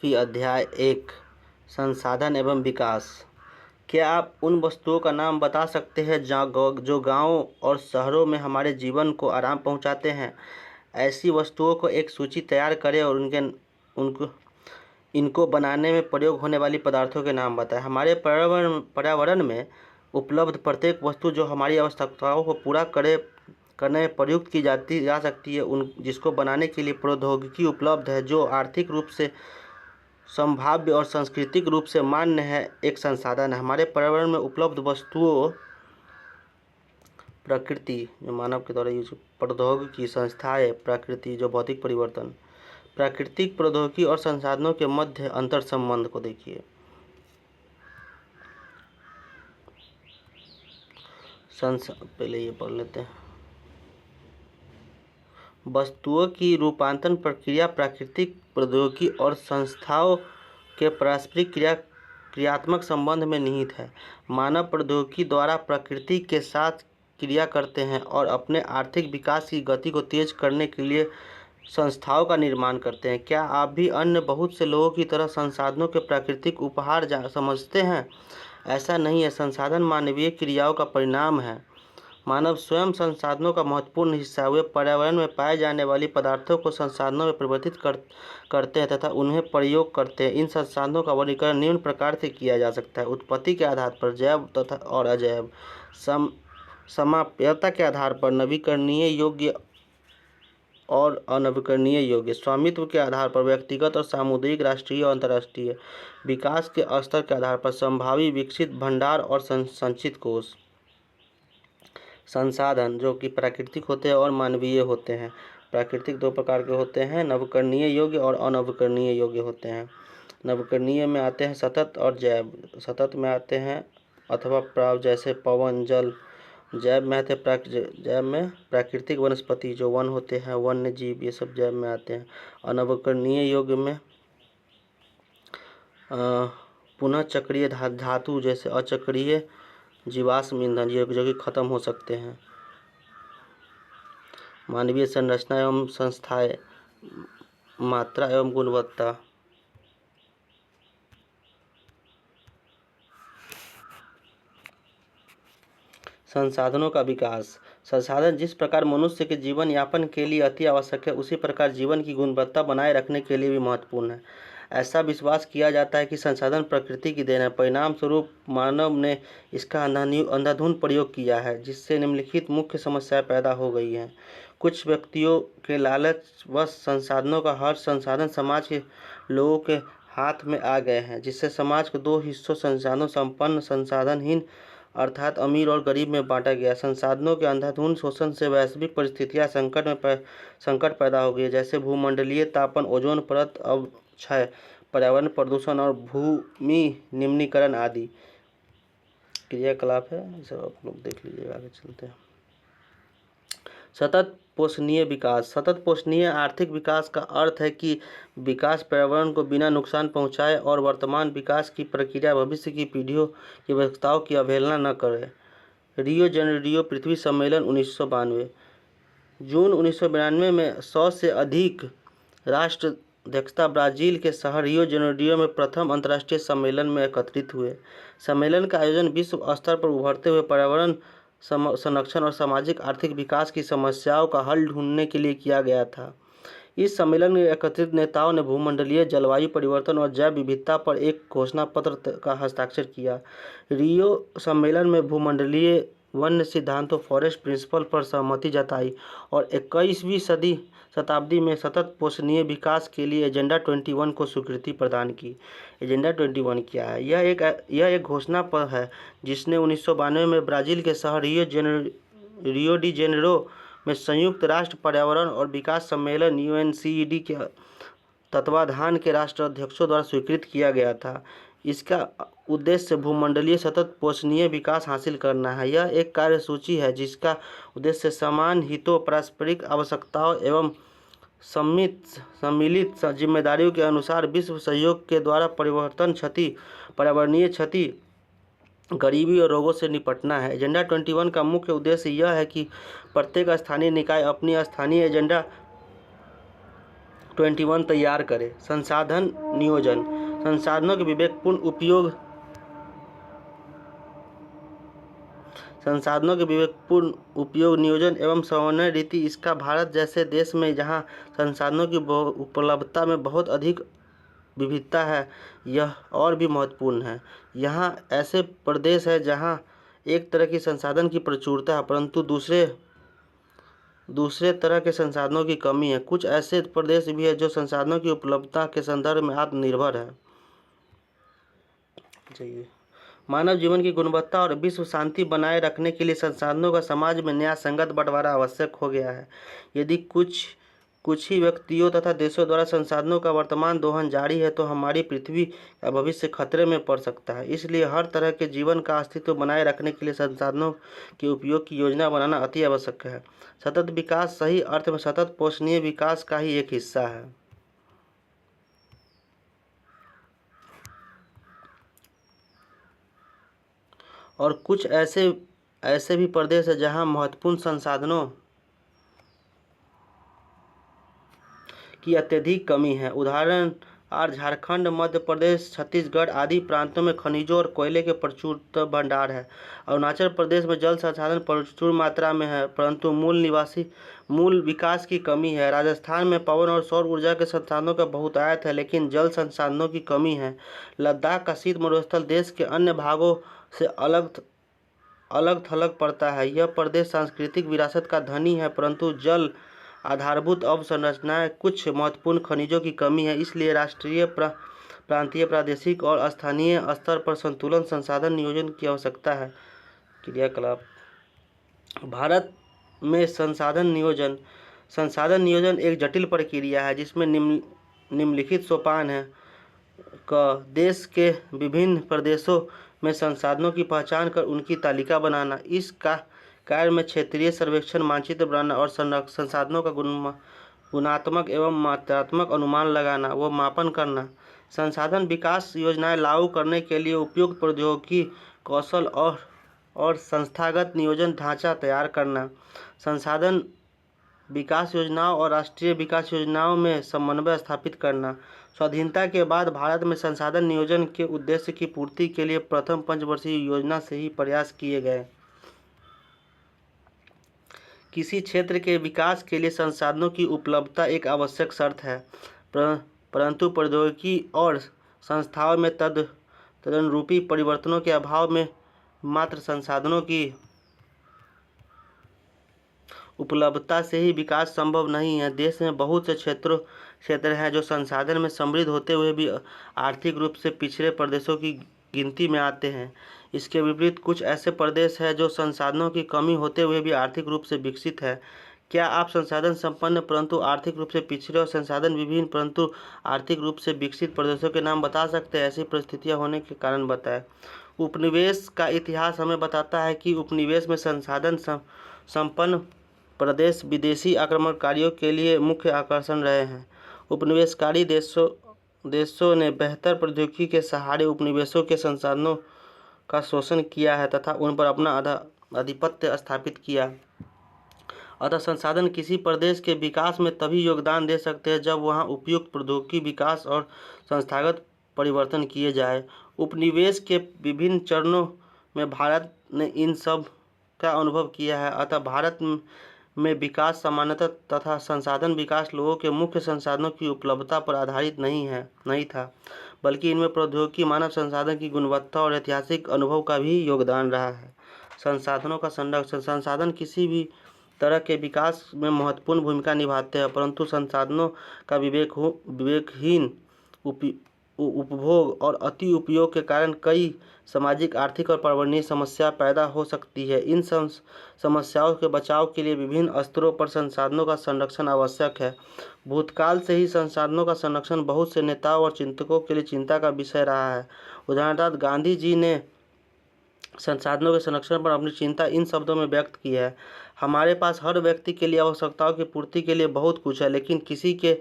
की अध्याय 1 संसाधन एवं विकास। क्या आप उन वस्तुओं का नाम बता सकते हैं जो गांवों और शहरों में हमारे जीवन को आराम पहुंचाते हैं? ऐसी वस्तुओं को एक सूची तैयार करें और इनको बनाने में प्रयोग होने वाली पदार्थों के नाम बताएं। हमारे पर्यावरण में उपलब्ध प्रत्येक वस्तु जो हमारी आवश्यकताओं को पूरा करने में प्रयुक्त की जा सकती है, जिसको बनाने के लिए प्रौद्योगिकी उपलब्ध है, जो आर्थिक रूप से संभाव्य और सांस्कृतिक रूप से मान्य है, एक संसाधन है। हमारे पर्यावरण में उपलब्ध वस्तुओं, प्रकृति जो मानव के द्वारा यूज, प्रौद्योगिकी, संस्थाएं, प्रकृति जो भौतिक परिवर्तन, प्राकृतिक प्रौद्योगिकी और संसाधनों के मध्य अंतर संबंध को देखिए। पहले ये पढ़ लेते हैं। वस्तुओं की रूपांतरण प्रक्रिया प्राकृतिक प्रौद्योगिकी और संस्थाओं के पारस्परिक क्रियात्मक संबंध में निहित है। मानव प्रौद्योगिकी द्वारा प्रकृति के साथ क्रिया करते हैं और अपने आर्थिक विकास की गति को तेज करने के लिए संस्थाओं का निर्माण करते हैं। क्या आप भी अन्य बहुत से लोगों की तरह संसाधनों के प्राकृतिक उपहार समझते हैं? ऐसा नहीं है। संसाधन मानवीय क्रियाओं का परिणाम है। मानव स्वयं संसाधनों का महत्वपूर्ण हिस्सा है। वे पर्यावरण में पाए जाने वाली पदार्थों को संसाधनों में परिवर्तित करते हैं तथा उन्हें प्रयोग करते हैं। इन संसाधनों का वर्गीकरण निम्न प्रकार से किया जा सकता है: उत्पत्ति के आधार पर, जैव तथा और अजैव, समाप्यता के आधार पर, नवीकरणीय योग्य और अनवीकरणीय योग्य, स्वामित्व के आधार पर, व्यक्तिगत और सामुदायिक, राष्ट्रीय और अंतर्राष्ट्रीय, विकास के स्तर के आधार पर, संभावी, विकसित, भंडार और संचित कोष। संसाधन जो कि प्राकृतिक होते हैं और मानवीय होते हैं। प्राकृतिक दो प्रकार के होते हैं, नवीकरणीय योग्य और अनवीकरणीय योग्य होते हैं। नवीकरणीय में आते हैं सतत और जैव। सतत में आते हैं अथवा प्राव जैसे पवन, जल। जैव में आते हैं जैव में प्राकृतिक वनस्पति जो वन होते हैं, वन्य जीव, ये सब जैव में आते हैं। अनवीकरणीय योग्य में पुनः चक्रीय धातु जैसे अचक्रीय जीवाश्म ईंधन जो कि खत्म हो सकते हैं। मानवीय संरचना एवं संस्थाएं, मात्रा एवं गुणवत्ता। संसाधनों का विकास। संसाधन जिस प्रकार मनुष्य के जीवन यापन के लिए अति आवश्यक है, उसी प्रकार जीवन की गुणवत्ता बनाए रखने के लिए भी महत्वपूर्ण है। ऐसा विश्वास किया जाता है कि संसाधन प्रकृति की देन है। परिणाम स्वरूप मानव ने इसका अंधाधुंध प्रयोग किया है, जिससे निम्नलिखित मुख्य समस्याएं पैदा हो गई हैं। कुछ व्यक्तियों के लालचवश संसाधनों का हर संसाधन समाज के लोगों के हाथ में आ गए हैं, जिससे समाज को दो हिस्सों, संसाधनों संपन्न, संसाधनहीन अर्थात अमीर और गरीब में बांटा गया। संसाधनों के अंधाधुंध शोषण से वैश्विक परिस्थितियां संकट पैदा हो गई, जैसे भूमंडलीय तापन, ओजोन परत अवक्षय, पर्यावरण प्रदूषण और भूमि निम्नीकरण आदि क्रियाकलाप है। इसे आप लोग देख लीजिएगा, आगे चलते हैं। सतत पोषणीय विकास। सतत पोषणीय आर्थिक विकास का अर्थ है कि विकास पर्यावरण को बिना नुकसान पहुंचाए और वर्तमान विकास की प्रक्रिया भविष्य की पीढ़ियों की आवश्यकताओं की अवहेलना न करे। रियो जेनेरियो पृथ्वी सम्मेलन 1992। जून 1992 में 100 से अधिक राष्ट्र अध्यक्षता ब्राजील के शहर रियो जेनेरियो में प्रथम अंतर्राष्ट्रीय सम्मेलन में एकत्रित हुए। सम्मेलन का आयोजन विश्व स्तर पर उभरते हुए पर्यावरण संरक्षण और सामाजिक आर्थिक विकास की समस्याओं का हल ढूंढने के लिए किया गया था। इस सम्मेलन में एकत्रित नेताओं ने भूमंडलीय जलवायु परिवर्तन और जैव विविधता पर एक घोषणा पत्र का हस्ताक्षर किया। रियो सम्मेलन में भूमंडलीय वन्य सिद्धांतों, फॉरेस्ट प्रिंसिपल पर सहमति जताई और 21वीं शताब्दी में सतत पोषणीय विकास के लिए एजेंडा 21 को स्वीकृति प्रदान की। एजेंडा 21 क्या है? यह एक घोषणा पत्र है जिसने 1992 में ब्राजील के शहर रियो डी जेनेरो में संयुक्त राष्ट्र पर्यावरण और विकास सम्मेलन UNCED के तत्वाधान के राष्ट्र अध्यक्षों द्वारा स्वीकृत किया गया था। इसका उद्देश्य भूमंडलीय सतत पोषणीय विकास हासिल करना है। यह एक कार्यसूची है जिसका उद्देश्य समान हितों, पारस्परिक आवश्यकताओं एवं सम्मिलित जिम्मेदारियों के अनुसार विश्व सहयोग के द्वारा पर्यावरणीय क्षति, गरीबी और रोगों से निपटना है। एजेंडा 21 का मुख्य उद्देश्य यह है कि प्रत्येक स्थानीय निकाय अपनी स्थानीय एजेंडा 21 तैयार करें। संसाधन नियोजन, संसाधनों के विवेकपूर्ण उपयोग, नियोजन एवं समन्वय रीति। इसका भारत जैसे देश में जहां संसाधनों की उपलब्धता में बहुत अधिक विविधता है, यह और भी महत्वपूर्ण है। यहाँ ऐसे प्रदेश है जहां एक तरह की संसाधन की प्रचुरता है परंतु दूसरे तरह के संसाधनों की कमी है। कुछ ऐसे प्रदेश भी है जो संसाधनों की उपलब्धता के संदर्भ में आत्मनिर्भर है। चाहिए मानव जीवन की गुणवत्ता और विश्व शांति बनाए रखने के लिए संसाधनों का समाज में न्याय संगत बंटवारा आवश्यक हो गया है। यदि कुछ ही व्यक्तियों तथा देशों द्वारा संसाधनों का वर्तमान दोहन जारी है तो हमारी पृथ्वी का भविष्य खतरे में पड़ सकता है। इसलिए हर तरह के जीवन का अस्तित्व बनाए रखने के लिए संसाधनों के उपयोग की योजना बनाना अति आवश्यक है। सतत विकास सही अर्थ में सतत पोषणीय विकास का ही एक हिस्सा है। और कुछ ऐसे भी प्रदेश है जहां महत्वपूर्ण संसाधनों की अत्यधिक कमी है। उदाहरण झारखंड, मध्य प्रदेश, छत्तीसगढ़ आदि प्रांतों में खनिजों और कोयले के प्रचुर भंडार है। अरुणाचल प्रदेश में जल संसाधन प्रचुर मात्रा में है परंतु मूल विकास की कमी है। राजस्थान में पवन और सौर ऊर्जा के संसाधनों का बहुतायत है लेकिन जल संसाधनों की कमी है। लद्दाख का शीत मरुस्थल देश के अन्य भागों से अलग थलग पड़ता है। यह प्रदेश सांस्कृतिक विरासत का धनी है परंतु जल आधारभूत अवसंरचनाएं कुछ महत्वपूर्ण खनिजों की कमी है। इसलिए राष्ट्रीय, प्रांतीय, प्रादेशिक और स्थानीय स्तर पर संतुलन संसाधन नियोजन की आवश्यकता है। क्रियाकलाप भारत में संसाधन नियोजन एक जटिल प्रक्रिया है जिसमें निम्नलिखित सोपान है। देश के विभिन्न प्रदेशों में संसाधनों की पहचान कर उनकी तालिका बनाना। इस कार्य में क्षेत्रीय सर्वेक्षण, मानचित्र बनाना और संसाधनों का गुणात्मक एवं मात्रात्मक अनुमान लगाना व मापन करना। संसाधन विकास योजनाएं लागू करने के लिए उपयुक्त प्रौद्योगिकी, कौशल और संस्थागत नियोजन ढांचा तैयार करना। संसाधन विकास योजनाओं और राष्ट्रीय विकास योजनाओं में समन्वय स्थापित करना। स्वाधीनता के बाद भारत में संसाधन नियोजन के उद्देश्य की पूर्ति के लिए प्रथम पंचवर्षीय योजना से ही प्रयास किए गए। किसी क्षेत्र के विकास के लिए संसाधनों की उपलब्धता एक आवश्यक शर्त है परंतु प्रौद्योगिकी और संस्थाओं में तदनुरूपी परिवर्तनों के अभाव में मात्र संसाधनों की उपलब्धता से ही विकास संभव नहीं है। देश में बहुत से क्षेत्र हैं जो संसाधन में समृद्ध होते हुए भी आर्थिक रूप से पिछड़े प्रदेशों की गिनती में आते हैं। इसके विपरीत कुछ ऐसे प्रदेश हैं जो संसाधनों की कमी होते हुए भी आर्थिक रूप से विकसित है। क्या आप संसाधन संपन्न परंतु आर्थिक रूप से पिछड़े और संसाधन विहीन परंतु आर्थिक रूप से विकसित प्रदेशों के नाम बता सकते हैं? ऐसी परिस्थितियां होने के कारण बताएं। उपनिवेश का इतिहास हमें बताता है कि उपनिवेश में संसाधन संपन्न प्रदेश विदेशी आक्रमणकारियों के लिए मुख्य आकर्षण रहे हैं। उपनिवेशकारी देशों ने बेहतर प्रौद्योगिकी के सहारे उपनिवेशों के संसाधनों का शोषण किया है तथा उन पर अपना आधिपत्य स्थापित किया। अतः संसाधन किसी प्रदेश के विकास में तभी योगदान दे सकते हैं जब वहां उपयुक्त प्रौद्योगिकी विकास और संस्थागत परिवर्तन किए जाए। उपनिवेश के विभिन्न चरणों में भारत ने इन सब का अनुभव किया है। अतः भारत में विकास सामान्यतः तथा संसाधन विकास लोगों के मुख्य संसाधनों की उपलब्धता पर आधारित नहीं था बल्कि इनमें प्रौद्योगिकी, मानव संसाधन की गुणवत्ता और ऐतिहासिक अनुभव का भी योगदान रहा है। संसाधनों का संरक्षण, संसाधन किसी भी तरह के विकास में महत्वपूर्ण भूमिका निभाते हैं परंतु संसाधनों का विवेकहीन उपभोग और अति उपयोग के कारण कई सामाजिक, आर्थिक और पर्यावरणीय समस्या पैदा हो सकती है। इन समस्याओं के बचाव के लिए विभिन्न स्तरों पर संसाधनों का संरक्षण आवश्यक है। भूतकाल से ही संसाधनों का संरक्षण बहुत से नेताओं और चिंतकों के लिए चिंता का विषय रहा है। उदाहरणार्थ गांधी जी ने संसाधनों के संरक्षण पर अपनी चिंता इन शब्दों में व्यक्त की है। हमारे पास हर व्यक्ति के लिए आवश्यकताओं की पूर्ति के लिए बहुत कुछ है लेकिन किसी के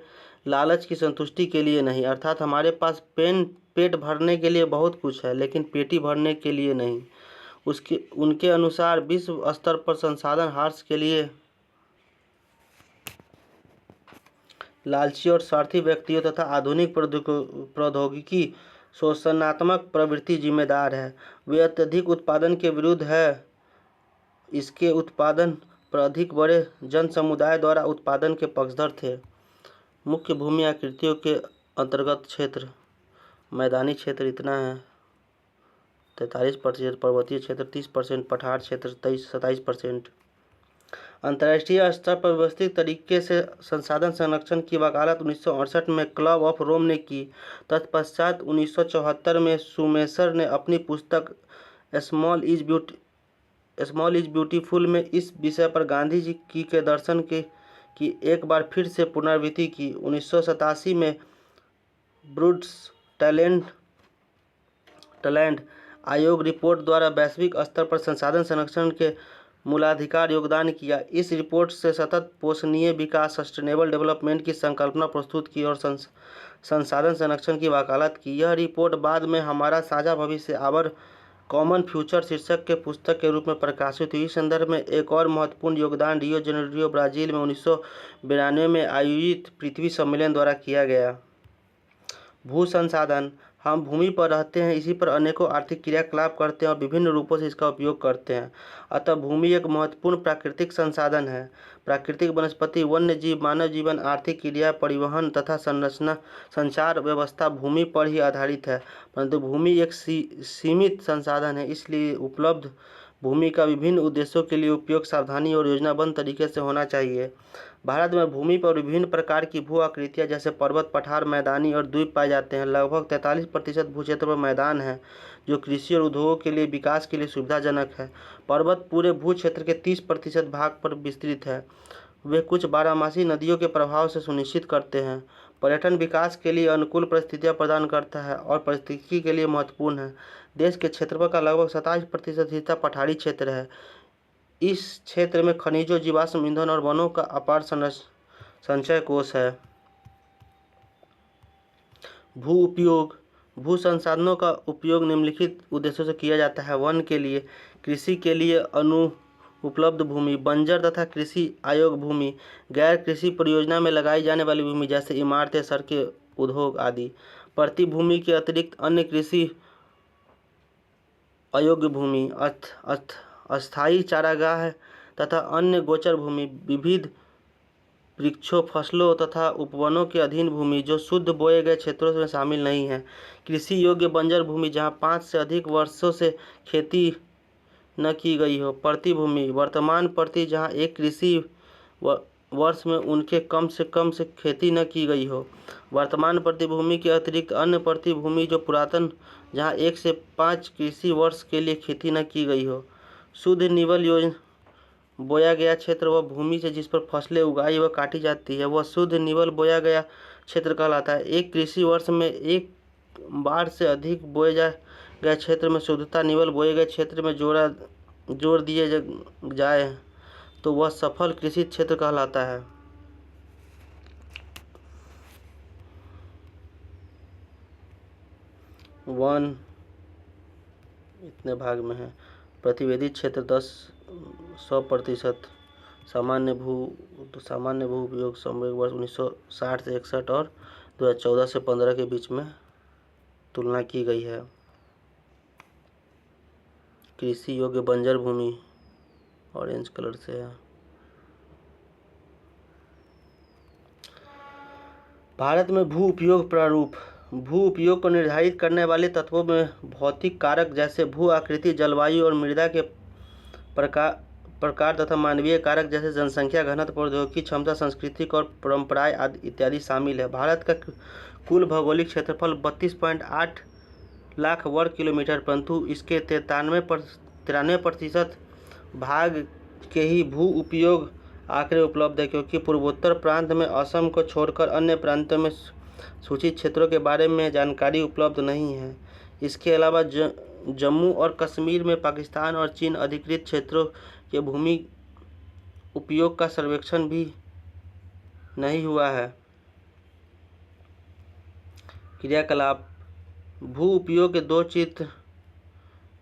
लालच की संतुष्टि के लिए नहीं। अर्थात हमारे पास पेट भरने के लिए बहुत कुछ है लेकिन पेटी भरने के लिए नहीं। उनके अनुसार विश्व स्तर पर संसाधन ह्रास के लिए लालची और स्वार्थी व्यक्तियों तथा आधुनिक प्रौद्योगिकी शोषणात्मक प्रवृत्ति जिम्मेदार है। वे अत्यधिक उत्पादन के विरुद्ध है, इसके उत्पादन पर अधिक बड़े जन समुदाय द्वारा उत्पादन के पक्षधर थे। मुख्य भूमि आकृतियों के अंतर्गत क्षेत्र: मैदानी क्षेत्र इतना है 43%, पर्वतीय क्षेत्र 30%, पठार क्षेत्र 27%। अंतर्राष्ट्रीय स्तर पर व्यवस्थित तरीके से संसाधन संरक्षण की वकालत 1968 में क्लब ऑफ रोम ने की। तत्पश्चात 1974 में सुमेसर ने अपनी पुस्तक स्मॉल इज ब्यूटीफुल में इस विषय पर गांधी जी के दर्शन की एक बार फिर से पुनरावृत्ति की। 1987 में ब्रूट्स टैलेंट आयोग रिपोर्ट द्वारा वैश्विक स्तर पर संसाधन संरक्षण के मूलाधिकार योगदान किया। इस रिपोर्ट से सतत पोषणीय विकास सस्टेनेबल डेवलपमेंट की संकल्पना प्रस्तुत की और संसाधन संरक्षण की वकालत की। यह रिपोर्ट बाद में हमारा साझा भविष्य आवर कॉमन फ्यूचर शीर्षक के पुस्तक के रूप में प्रकाशित हुई। इस संदर्भ में एक और महत्वपूर्ण योगदान रियो जेनेरियो ब्राजील में 1992 में आयोजित पृथ्वी सम्मेलन द्वारा किया गया। भू संसाधन: हम भूमि पर रहते हैं, इसी पर अनेकों आर्थिक क्रियाकलाप करते हैं और विभिन्न रूपों से इसका उपयोग करते हैं। अतः भूमि एक महत्वपूर्ण प्राकृतिक संसाधन है। प्राकृतिक वनस्पति, वन्य जीव, मानव जीवन, आर्थिक क्रिया, परिवहन तथा संचार व्यवस्था भूमि पर ही आधारित है। परंतु भूमि एक सीमित संसाधन है, इसलिए उपलब्ध भूमि का विभिन्न उद्देश्यों के लिए उपयोग सावधानी और योजनाबद्ध तरीके से होना चाहिए। भारत में भूमि पर विभिन्न प्रकार की भू आकृतियाँ जैसे पर्वत, पठार, मैदानी और द्वीप पाए जाते हैं। लगभग 43% भू क्षेत्र पर मैदान है, जो कृषि और उद्योगों के लिए विकास के लिए सुविधाजनक है। पर्वत पूरे भू क्षेत्र के 30% भाग पर विस्तृत है। वे कुछ बारहमासी नदियों के प्रभाव से सुनिश्चित करते हैं। पर्यटन विकास के लिए अनुकूल परिस्थितियां प्रदान करता है और पारिस्थितिकी के लिए महत्वपूर्ण है। देश के क्षेत्रफल का लगभग 27% हिस्सा पठारी क्षेत्र है। इस क्षेत्र में खनिजों, जीवाश्म ईंधन और वनों का अपार संचय कोष है। भू उपयोग: भू संसाधनों का उपयोग निम्नलिखित उद्देश्यों से किया जाता है: वन के लिए, कृषि के लिए उपलब्ध भूमि, बंजर तथा कृषि आयोग भूमि, गैर कृषि परियोजना में लगाई जाने वाली भूमि जैसे इमारतें, सड़कें, उद्योग आदि, प्रति भूमि के अतिरिक्त अन्य कृषि अयोग्य भूमि, अस्थायी चारागाह तथा अन्य गोचर भूमि, विविध वृक्षों, फसलों तथा उपवनों के अधीन भूमि जो शुद्ध बोए गए क्षेत्रों में शामिल नहीं है, कृषि योग्य बंजर भूमि जहाँ 5 से अधिक वर्षों से खेती न की गई हो, प्रति भूमि, वर्तमान प्रति जहाँ एक कृषि वर्ष में उनके कम से खेती न की गई हो, वर्तमान प्रति भूमि के अतिरिक्त अन्य प्रति भूमि जो पुरातन जहाँ 1 से 5 कृषि वर्ष के लिए खेती न की गई हो, शुद्ध निवल योजना बोया गया क्षेत्र वह भूमि से जिस पर फसलें उगाई व काटी जाती है वह शुद्ध निवल बोया गया क्षेत्र कहलाता है। एक कृषि वर्ष में एक बार से अधिक बोए गए क्षेत्र में शुद्धता निवल बोए गए क्षेत्र में जोड़ दिए जाए तो वह सफल कृषि क्षेत्र कहलाता है। वन इतने भाग में है। प्रतिवेदित क्षेत्र 100%। सामान्य भू उपयोग संवेग वर्ष 1960 से 61 और 2014 से 15 के बीच में तुलना की गई है। कृषि योग्य बंजर भूमि ऑरेंज कलर से है। भारत में भू उपयोग प्रारूप: भू उपयोग को निर्धारित करने वाले तत्वों में भौतिक कारक जैसे भू आकृति, जलवायु और मृदा के प्रकार तथा मानवीय कारक जैसे जनसंख्या घनत्व, प्रौद्योगिकी क्षमता, सांस्कृतिक और परंपराएं आदि इत्यादि शामिल है। भारत का कुल भौगोलिक क्षेत्रफल 32.8 लाख वर्ग किलोमीटर, परंतु इसके 93% भाग के ही भू उपयोग आंकड़े उपलब्ध है, क्योंकि पूर्वोत्तर प्रांत में असम को छोड़कर अन्य प्रांतों में सूचित क्षेत्रों के बारे में जानकारी उपलब्ध नहीं है। इसके अलावा जम्मू और कश्मीर में पाकिस्तान और चीन अधिकृत क्षेत्रों के भूमि उपयोग का सर्वेक्षण भी नहीं हुआ है। क्रियाकलाप: भू उपयोग के 2 चित्र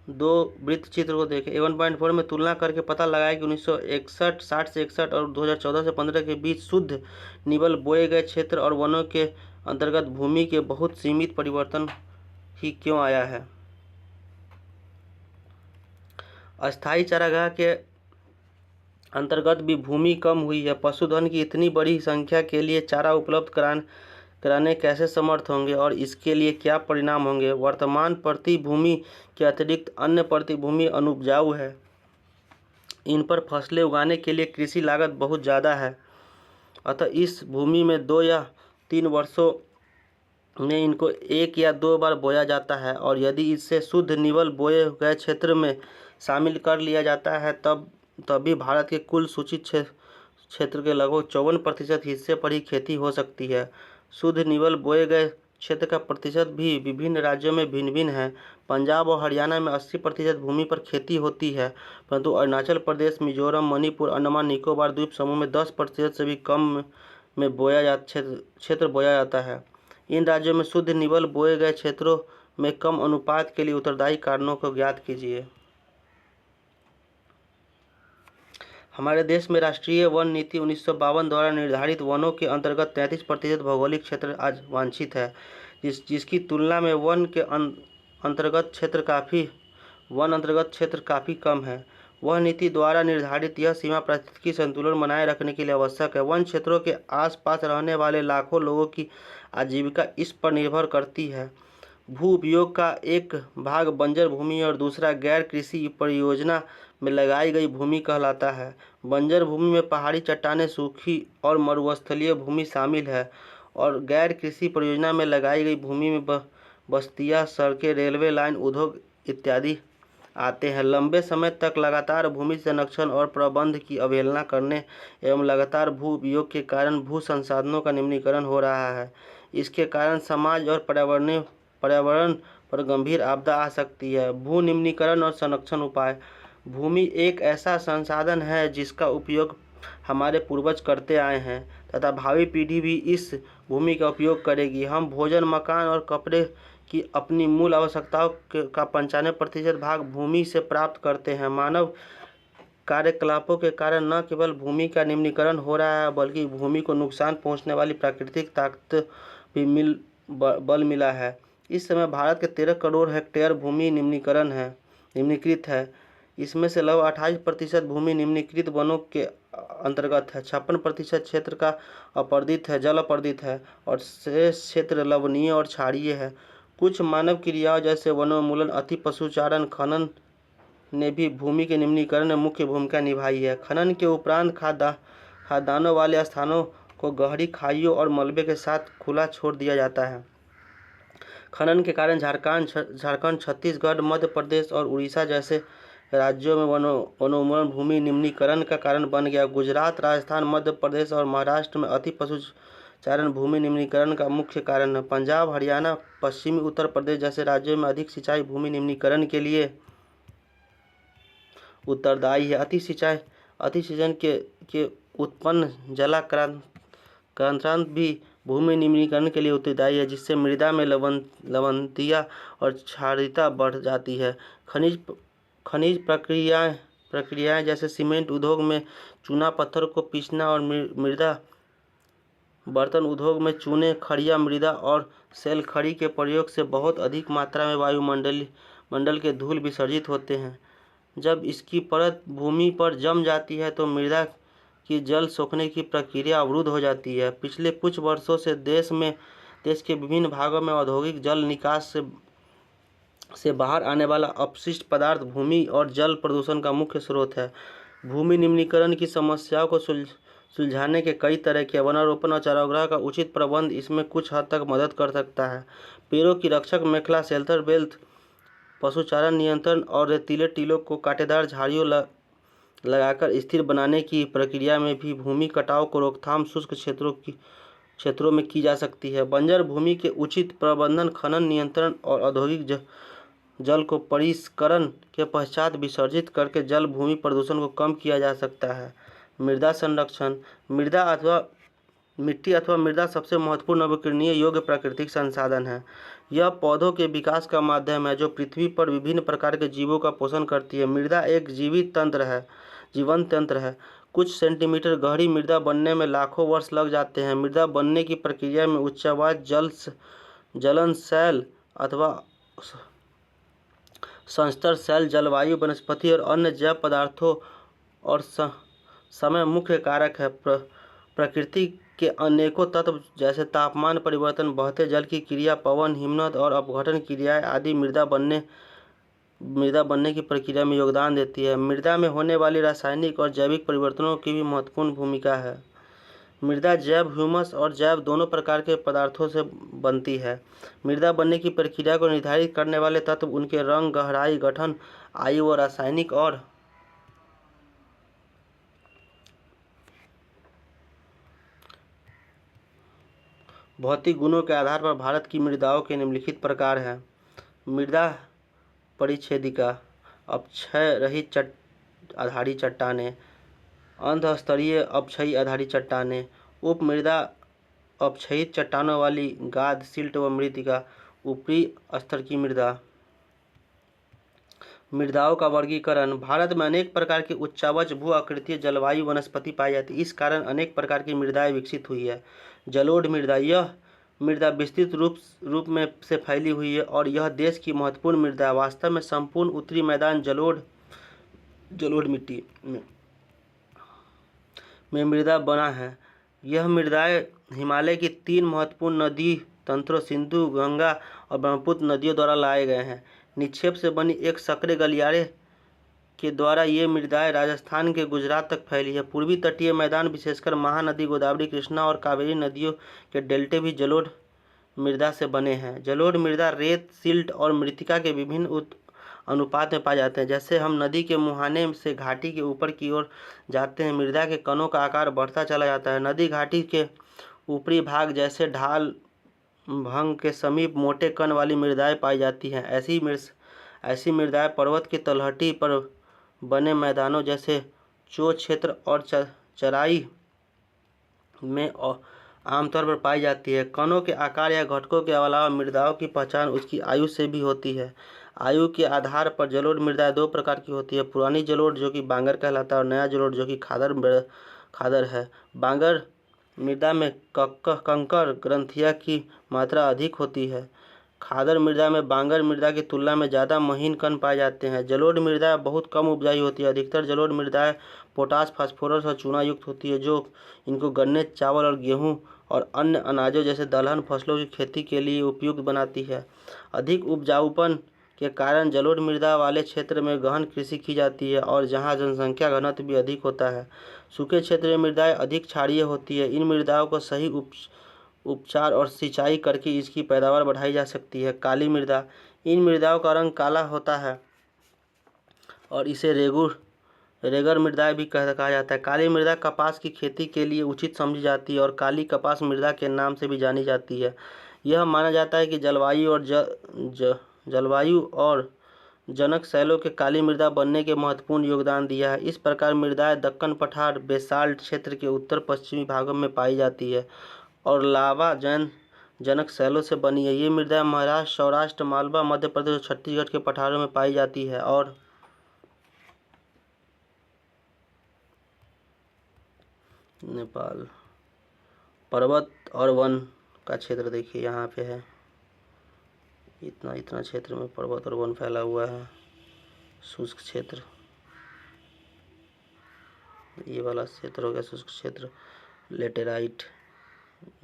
दो वृत्त चित्र को देखें। 1.4 में तुलना करके पता लगाया कि 1960 से 61 और 2014 से 15 के बीच शुद्ध निवल बोए गए क्षेत्र और वनों के अंतर्गत भूमि के बहुत सीमित परिवर्तन ही क्यों आया है। अस्थायी चारागाह के अंतर्गत भी भूमि कम हुई है। पशुधन की इतनी बड़ी संख्या के लिए चारा उपलब्ध कराने कैसे समर्थ होंगे और इसके लिए क्या परिणाम होंगे। वर्तमान प्रति भूमि के अतिरिक्त अन्य प्रति भूमि अनुपजाऊ है। इन पर फसलें उगाने के लिए कृषि लागत बहुत ज़्यादा है, अतः इस भूमि में 2 या 3 वर्षों में इनको 1 या 2 बार बोया जाता है और यदि इससे शुद्ध निवल बोए गए क्षेत्र में शामिल कर लिया जाता है तभी भारत के कुल सूचित क्षेत्र के लगभग 54% हिस्से पर ही खेती हो सकती है। शुद्ध निवल बोए गए क्षेत्र का प्रतिशत भी विभिन्न राज्यों में भिन्न भिन्न है। पंजाब और हरियाणा में 80% भूमि पर खेती होती है, परंतु अरुणाचल प्रदेश, मिजोरम, मणिपुर, अंडमान निकोबार द्वीप समूह में 10% से भी कम में क्षेत्र बोया जाता है। इन राज्यों में शुद्ध निवल बोए गए क्षेत्रों में कम अनुपात के लिए उत्तरदायी कारणों को ज्ञात कीजिए। हमारे देश में राष्ट्रीय वन नीति 1952 द्वारा निर्धारित वनों के अंतर्गत 33% भौगोलिक क्षेत्र आज वांछित है, जिसकी तुलना में वन अंतर्गत क्षेत्र काफ़ी कम है। वह नीति द्वारा निर्धारित यह सीमा पारिस्थितिकी संतुलन बनाए रखने के लिए आवश्यक है। वन क्षेत्रों के आसपास रहने वाले लाखों लोगों की आजीविका इस पर निर्भर करती है। भू उपयोग का एक भाग बंजर भूमि और दूसरा गैर कृषि परियोजना में लगाई गई भूमि कहलाता है। बंजर भूमि में पहाड़ी चट्टानें, सूखी और मरुस्थलीय भूमि शामिल है और गैर कृषि परियोजना में लगाई गई भूमि में बस्तियां, सड़कें, रेलवे लाइन, उद्योग इत्यादि आते हैं। लंबे समय तक लगातार भूमि संरक्षण और प्रबंध की अवहेलना करने एवं लगातार भू उपयोग के कारण भू संसाधनों का निम्नीकरण हो रहा है। इसके कारण समाज और पर्यावरण पर गंभीर आपदा आ सकती है। भू निम्नीकरण और संरक्षण उपाय। भूमि एक ऐसा संसाधन है जिसका उपयोग हमारे पूर्वज करते आए हैं तथा भावी पीढ़ी भी इस भूमि का उपयोग करेगी। हम भोजन, मकान और कपड़े की अपनी मूल आवश्यकताओं का 95% भाग भूमि से प्राप्त करते हैं। मानव कार्यकलापों के कारण न केवल भूमि का निम्नीकरण हो रहा है बल्कि भूमि को नुकसान पहुंचने वाली प्राकृतिक ताकत भी बल मिला है। इस समय भारत के 13 करोड़ हेक्टेयर भूमि निम्नीकृत है। इसमें से लगभग 28% भूमि निम्नीकृत वनों के अंतर्गत है। 56% क्षेत्र का जल अपर्दित है और शेष क्षेत्र लवणीय और क्षारीय है। कुछ मानव क्रियाओं जैसे वनोन्मूलन, अति पशुचारण, खनन ने भी भूमि के निम्नीकरण में मुख्य भूमिका निभाई है। खनन के उपरांत खदानों वाले स्थानों को गहरी खाइयों और मलबे के साथ खुला छोड़ दिया जाता है। खनन के कारण झारखंड, छत्तीसगढ़, मध्य प्रदेश और उड़ीसा जैसे राज्यों में वनोन्मूलन भूमि निम्नीकरण का कारण बन गया। गुजरात, राजस्थान, मध्य प्रदेश और महाराष्ट्र में अति पशुचारण भूमि निम्नीकरण का मुख्य कारण है। पंजाब, हरियाणा, पश्चिमी उत्तर प्रदेश जैसे राज्यों में अधिक सिंचाई भूमि निम्नीकरण के लिए उत्तरदायी है। अतिसिंचन के उत्पन्न जलाक्रांत भी भूमि निम्नीकरण के लिए उत्तरदायी है, जिससे मृदा में लवणता और क्षारीयता बढ़ जाती है। खनिज प्रक्रियाएं जैसे सीमेंट उद्योग में चूना पत्थर को पीसना और मृदा बर्तन उद्योग में चूने, खड़िया मृदा और सेल खड़ी के प्रयोग से बहुत अधिक मात्रा में वायुमंडल के धूल विसर्जित होते हैं। जब इसकी परत भूमि पर जम जाती है तो मृदा की जल सोखने की प्रक्रिया अवरुद्ध हो जाती है। पिछले कुछ वर्षों से देश के विभिन्न भागों में औद्योगिक जल निकास से बाहर आने वाला अपशिष्ट पदार्थ भूमि और जल प्रदूषण का मुख्य स्रोत है। भूमि निम्नीकरण की समस्याओं को सुलझाने के कई तरह के वनारोपण और चारागाह का उचित प्रबंध इसमें कुछ हद तक मदद कर सकता है। पेड़ों की रक्षक मेखला, शेल्टर बेल्ट, पशुचारण नियंत्रण और रेतीले टीलों को कांटेदार झाड़ियों लगाकर स्थिर बनाने की प्रक्रिया में भी भूमि कटाव को रोकथाम शुष्क क्षेत्रों में की जा सकती है। बंजर भूमि के उचित प्रबंधन, खनन नियंत्रण और औद्योगिक जल को परिष्करण के पश्चात विसर्जित करके जल भूमि प्रदूषण को कम किया जा सकता है। मृदा संरक्षण। मिट्टी अथवा मृदा सबसे महत्वपूर्ण नवीकरणीय योग्य प्राकृतिक संसाधन है। यह पौधों के विकास का माध्यम है जो पृथ्वी पर विभिन्न प्रकार के जीवों का पोषण करती है। मृदा एक जीवंत तंत्र है। कुछ सेंटीमीटर गहरी मृदा बनने में लाखों वर्ष लग जाते हैं। मृदा बनने की प्रक्रिया में उच्चवाद जलन शैल अथवा संस्तर शैल, जलवायु, वनस्पति और अन्य जैव पदार्थों और समय मुख्य कारक है। प्रकृति के अनेकों तत्व जैसे तापमान परिवर्तन, बहते जल की क्रिया, पवन, हिमनद और अपघटन क्रियाएं आदि मृदा बनने की प्रक्रिया में योगदान देती है। मृदा में होने वाली रासायनिक और जैविक परिवर्तनों की भी महत्वपूर्ण भूमिका है। मृदा जैव, ह्यूमस और जैव दोनों प्रकार के पदार्थों से बनती है। मृदा बनने की प्रक्रिया को निर्धारित करने वाले तत्व उनके रंग, गहराई, गठन, आयु और रासायनिक और भौतिक गुणों के आधार पर भारत की मृदाओं के निम्नलिखित प्रकार हैं। मृदा परिच्छेदिका, अपक्षय रहित आधारी चट्टानें, अंतःस्तरीय अपक्षयी आधारी चट्टानें, उप मृदा अपक्षयित चट्टानों वाली गाद, सिल्ट व मृत्तिका, ऊपरी स्तर की मृदा। मृदाओं का वर्गीकरण। भारत में अनेक प्रकार की उच्चावच, भू आकृतीय, जलवायु, वनस्पति पाई जाती है। इस कारण अनेक प्रकार की मृदाएं विकसित हुई है। जलोढ़ मृदा, यह मृदा विस्तृत रूप में से फैली हुई है और यह देश की महत्वपूर्ण मृदा है। वास्तव में संपूर्ण उत्तरी मैदान जलोढ़ मिट्टी में मृदा बना है। यह मृदाएं हिमालय की 3 महत्वपूर्ण नदी तंत्रों सिंधु, गंगा और ब्रह्मपुत्र नदियों द्वारा लाए गए हैं। निक्षेप से बनी एक संकरे गलियारे के द्वारा ये मृदाएं राजस्थान के गुजरात तक फैली है। पूर्वी तटीय मैदान विशेषकर महानदी, गोदावरी, कृष्णा और कावेरी नदियों के डेल्टे भी जलोढ़ मृदा से बने हैं। जलोढ़ मृदा रेत, सिल्ट और मृत्तिका के विभिन्न अनुपात में पाए जाते हैं। जैसे हम नदी के मुहाने से घाटी के ऊपर की ओर जाते हैं, मृदा के कणों का आकार बढ़ता चला जाता है। नदी घाटी के ऊपरी भाग जैसे ढाल भंग के समीप मोटे कण वाली मृदाएं पाई जाती हैं। ऐसी मृदाएं पर्वत की तलहटी पर बने मैदानों जैसे चो क्षेत्र और चराई में आमतौर पर पाई जाती है। कणों के आकार या घटकों के अलावा मृदाओं की पहचान उसकी आयु से भी होती है। आयु के आधार पर जलोढ़ मृदाएं 2 प्रकार की होती है। पुरानी जलोढ़ जो कि बांगर कहलाता है और नया जलोढ़ जो कि खादर है। बांगर मृदा में कंकड़ ग्रंथियां की मात्रा अधिक होती है। खादर मृदा में बांगर मृदा की तुलना में ज़्यादा महीन कण पाए जाते हैं। जलोढ़ मृदा बहुत कम उपजाऊ होती है। अधिकतर जलोढ़ मृदाएं पोटास, फास्फोरस और चूना युक्त होती है जो इनको गन्ने, चावल और गेहूं और अन्य अनाजों जैसे दलहन फसलों की खेती के लिए उपयुक्त बनाती है। अधिक उपजाऊपन के कारण जलोढ़ मृदा वाले क्षेत्र में गहन कृषि की जाती है और जहाँ जनसंख्या घनत्व भी अधिक होता है। सूखे क्षेत्र में मृदाएं अधिक क्षारीय होती है। इन मृदाओं को सही उपचार और सिंचाई करके इसकी पैदावार बढ़ाई जा सकती है। काली मृदा, इन मृदाओं का रंग काला होता है और इसे रेगर मृदा भी कहा जाता है। काली मृदा कपास की खेती के लिए उचित समझी जाती है और काली कपास मृदा के नाम से भी जानी जाती है। यह माना जाता है कि जलवायु और जनक शैलों के काली मृदा बनने के महत्वपूर्ण योगदान दिया है। इस प्रकार मृदाएं दक्कन पठार, बेसाल्ट क्षेत्र के उत्तर पश्चिमी भागों में पाई जाती है और लावा जनक शैलों से बनी है। ये मृदाएं महाराष्ट्र, सौराष्ट्र, मालवा, मध्य प्रदेश और छत्तीसगढ़ के पठारों में पाई जाती है। और नेपाल पर्वत और वन का क्षेत्र देखिए यहाँ पे है। इतना क्षेत्र में पर्वत और वन फैला हुआ है। शुष्क क्षेत्र, ये वाला क्षेत्र हो गया शुष्क क्षेत्र। लेटेराइट,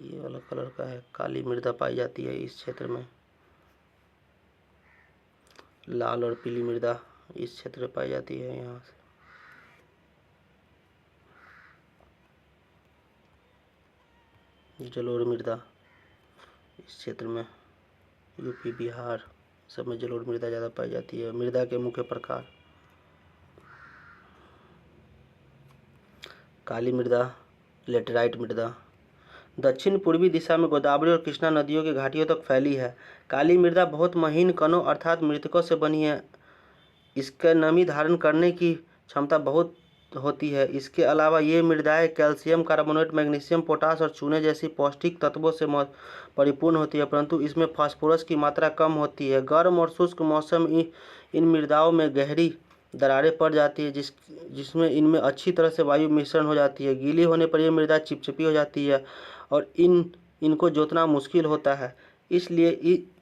ये वाला कलर का है। काली मृदा पाई जाती है इस क्षेत्र में। लाल और पीली मृदा इस क्षेत्र में पाई जाती है। यहाँ से जलोढ़ मृदा इस क्षेत्र में, यूपी, बिहार सब में जलोढ़ मृदा ज़्यादा पाई जाती है। मृदा के मुख्य प्रकार: काली मृदा, लेटेराइट मृदा दक्षिण पूर्वी दिशा में गोदावरी और कृष्णा नदियों की घाटियों तक फैली है। काली मृदा बहुत महीन कणों अर्थात मृतकों से बनी है। इसका नमी धारण करने की क्षमता बहुत होती है। इसके अलावा ये मृदाएं कैल्शियम कार्बोनेट, मैग्नीशियम, पोटास और चूने जैसी पौष्टिक तत्वों से परिपूर्ण होती है, परंतु इसमें फास्फोरस की मात्रा कम होती है। गर्म और शुष्क मौसम इन मृदाओं में गहरी दरारें पड़ जाती है, जिसमें इनमें अच्छी तरह से वायु मिश्रण हो जाती है। गीली होने पर यह मृदा चिपचिपी हो जाती है और इनको जोतना मुश्किल होता है। इसलिए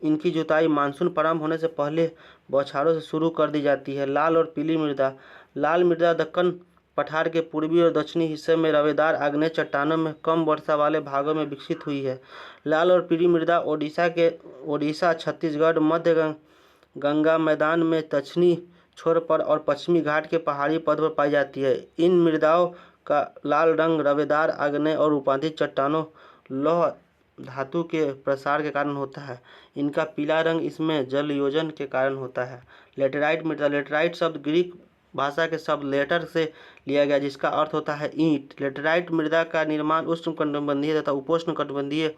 इनकी जुताई मानसून प्रारंभ होने से पहले बौछारों से शुरू कर दी जाती है। लाल और पीली मृदा। लाल मृदा दक्कन पठार के पूर्वी और दक्षिणी हिस्से में रवेदार आग्नेय चट्टानों में कम वर्षा वाले भागों में विकसित हुई है। लाल और पीली मृदा ओडिशा, छत्तीसगढ़, मध्य गंगा मैदान में दक्षिणी छोर पर और पश्चिमी घाट के पहाड़ी पद पर पाई जाती है। इन मृदाओं का लाल रंग रवेदार आग्नेय और उपांतिक चट्टानों लौह धातु के प्रसार के कारण होता है। इनका पीला रंग इसमें जलयोजन के कारण होता है। लेटेराइट मृदा। लेटेराइट शब्द ग्रीक भाषा के शब्द लेटर से लिया गया, जिसका अर्थ होता है ईंट। लेटेराइट मृदा का निर्माण उष्णकटिबंधीय तथा उपोष्णकटिबंधीय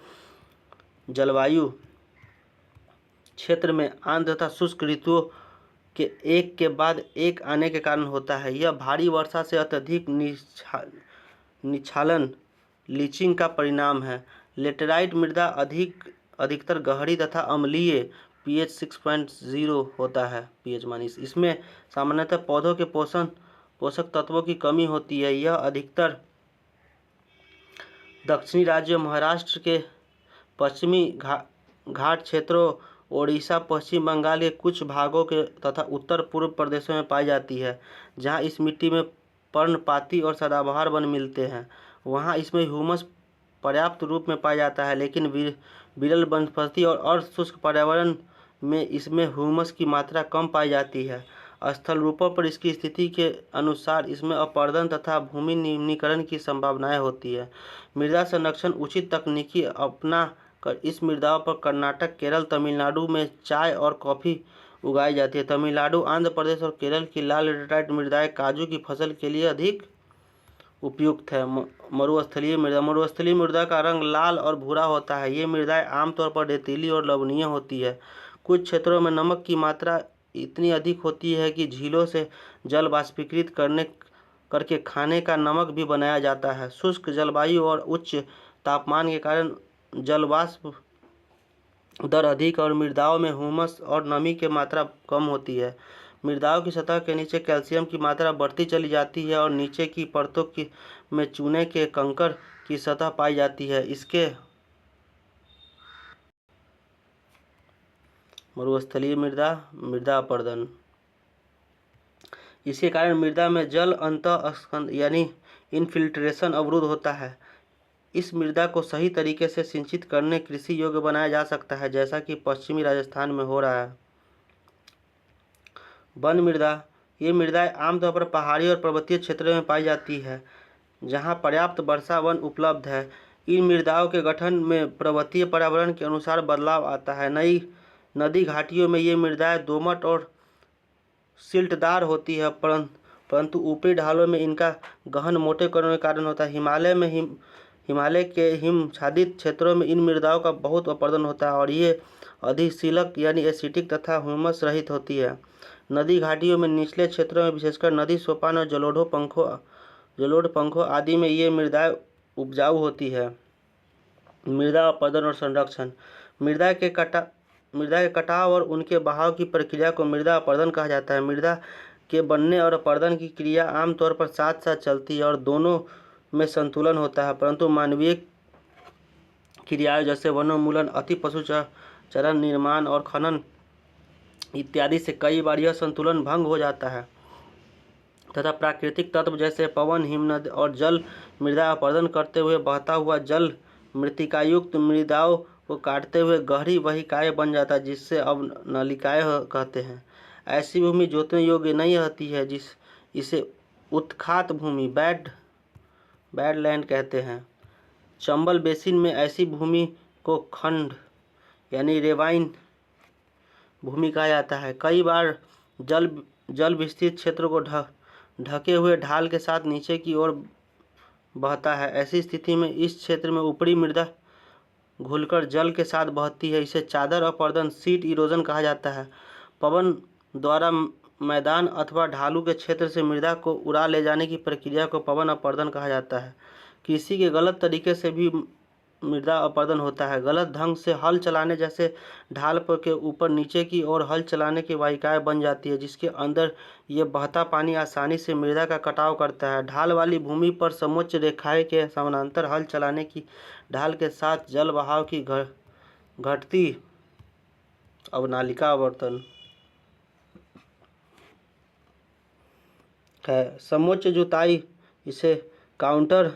जलवायु क्षेत्र में आर्द्र तथा शुष्क ऋतुओं के एक के बाद एक आने के कारण होता है। यह भारी वर्षा से अत्यधिक निक्षालन लीचिंग का परिणाम है। लेटेराइट मृदा अधिकतर गहरी तथा अम्लीय pH 6.0 होता है। pH minus. इसमें सामान्यतः पौधों के पोषक तत्वों की कमी होती है। यह अधिकतर दक्षिणी राज्यों, महाराष्ट्र के पश्चिमी घाट क्षेत्रों, ओडिशा, पश्चिम बंगाल के कुछ भागों के तथा उत्तर पूर्व प्रदेशों में पाई जाती है। जहां इस मिट्टी में पर्णपाती और सदाबहार वन मिलते हैं, वहां इसमें ह्यूमस पर्याप्त रूप में पाया जाता है, लेकिन विरल वनस्पति और अर्ध शुष्क पर्यावरण में इसमें ह्यूमस की मात्रा कम पाई जाती है। स्थल रूपों पर इसकी स्थिति के अनुसार इसमें अपरदन तथा भूमि निम्नीकरण की संभावनाएं होती है। मृदा संरक्षण। उचित तकनीकी अपना कर इस मृदाओं पर कर्नाटक, केरल, तमिलनाडु में चाय और कॉफ़ी उगाई जाती है। तमिलनाडु, आंध्र प्रदेश और केरल की लाल लेटेराइट मृदाएं काजू की फसल के लिए अधिक उपयुक्त है। मरुस्थलीय मृदा। मरुस्थलीय मृदा का रंग लाल और भूरा होता है। ये मृदाएं आमतौर पर रेतीली और लवणीय होती है। कुछ क्षेत्रों में नमक की मात्रा इतनी अधिक होती है कि झीलों से जल वाष्पीकृत करके खाने का नमक भी बनाया जाता है। शुष्क जलवायु और उच्च तापमान के कारण जलवाष्प दर अधिक और मृदाओं में ह्यूमस और नमी की मात्रा कम होती है। मृदाओं की सतह के नीचे कैल्शियम की मात्रा बढ़ती चली जाती है और नीचे की परतों में चूने के कंकड़ की सतह पाई जाती है। इसके मरुस्थलीय मृदा अपरदन। इसके कारण मृदा में जल अंतःस्कंद यानी इनफिल्ट्रेशन अवरुद्ध होता है। इस मृदा को सही तरीके से सिंचित करने कृषि योग्य बनाया जा सकता है, जैसा कि पश्चिमी राजस्थान में हो रहा है। वन मृदा। ये मृदाएं आमतौर पर पहाड़ी और पर्वतीय क्षेत्रों में पाई जाती है, जहां पर्याप्त वर्षा वन उपलब्ध है। इन मृदाओं के गठन में पर्वतीय पर्यावरण के अनुसार बदलाव आता है। नदी घाटियों में ये मृदाएं दोमट और सिल्टदार होती है, परंतु ऊपरी ढालों में इनका गहन मोटेकरण के कारण होता है। हिमालय के हिमच्छादित क्षेत्रों में इन मृदाओं का बहुत अपरदन होता है और ये अधिशीलक यानी एसिटिक तथा ह्यूमस रहित होती है। नदी घाटियों में निचले क्षेत्रों में विशेषकर नदी सोपान और जलोढ़ पंखों आदि में ये मृदाएं उपजाऊ होती है। मृदा अपरदन और संरक्षण। मृदा के कटाव और उनके बहाव की प्रक्रिया को मृदा अपरदन कहा जाता है। मृदा के बनने और अपरदन की क्रिया आमतौर पर साथ साथ चलती है और दोनों में संतुलन होता है, परंतु मानवीय क्रियाएं जैसे वनोन्मूलन, अति पशु चरण, निर्माण और खनन इत्यादि से कई बार यह संतुलन भंग हो जाता है तथा प्राकृतिक तत्व जैसे पवन, हिमनद और जल मृदा अपरदन करते हुए बहता हुआ जल मृत्तिकायुक्त मृदाओं को काटते हुए गहरी वहिकाएं बन जाता है, जिससे अब नलिकाएं कहते हैं। ऐसी भूमि जोतने योग्य नहीं रहती है, इसे उत्खात भूमि बैडलैंड कहते हैं। चंबल बेसिन में ऐसी भूमि को खंड यानी रेवाइन भूमि कहा जाता है। कई बार जल विस्तृत क्षेत्र को ढके हुए ढाल के साथ नीचे की ओर बहता है। ऐसी स्थिति में इस क्षेत्र में ऊपरी मृदा घुलकर जल के साथ बहती है। इसे चादर अपरदन, सीट इरोजन कहा जाता है। पवन द्वारा मैदान अथवा ढालू के क्षेत्र से मृदा को उड़ा ले जाने की प्रक्रिया को पवन अपरदन कहा जाता है। कृषि के गलत तरीके से भी मृदा अपरदन होता है। गलत ढंग से हल चलाने, जैसे ढाल पर के ऊपर नीचे की ओर हल चलाने की वाहिकाएं बन जाती है, जिसके अंदर ये बहता पानी आसानी से मृदा का कटाव करता है। ढाल वाली भूमि पर समोच्च रेखाएं के समानांतर हल चलाने की ढाल के साथ जल बहाव की घटती अवनालिका आवर्तन है। समोच्च जुताई, इसे काउंटर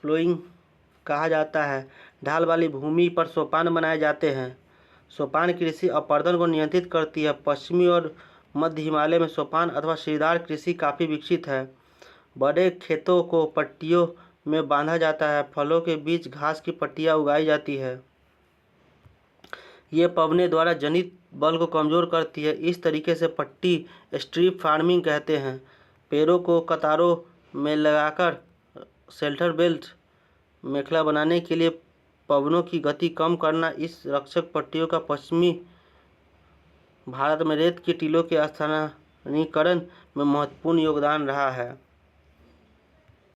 फ्लोइंग कहा जाता है। ढाल वाली भूमि पर सोपान बनाए जाते हैं। सोपान कृषि अपरदन को नियंत्रित करती है। पश्चिमी और मध्य हिमालय में सोपान अथवा सीढ़ीदार कृषि काफ़ी विकसित है। बड़े खेतों को पट्टियों में बांधा जाता है। फलों के बीच घास की पट्टियाँ उगाई जाती है। ये पवने द्वारा जनित बल को कमज़ोर करती है। इस तरीके से पट्टी स्ट्रिप फार्मिंग कहते हैं। पेड़ों को कतारों में लगाकर शेल्टर बेल्ट मेखला बनाने के लिए पवनों की गति कम करना इस रक्षक पट्टियों का पश्चिमी भारत में रेत की टीलों के स्थानीयकरण में महत्वपूर्ण योगदान रहा है।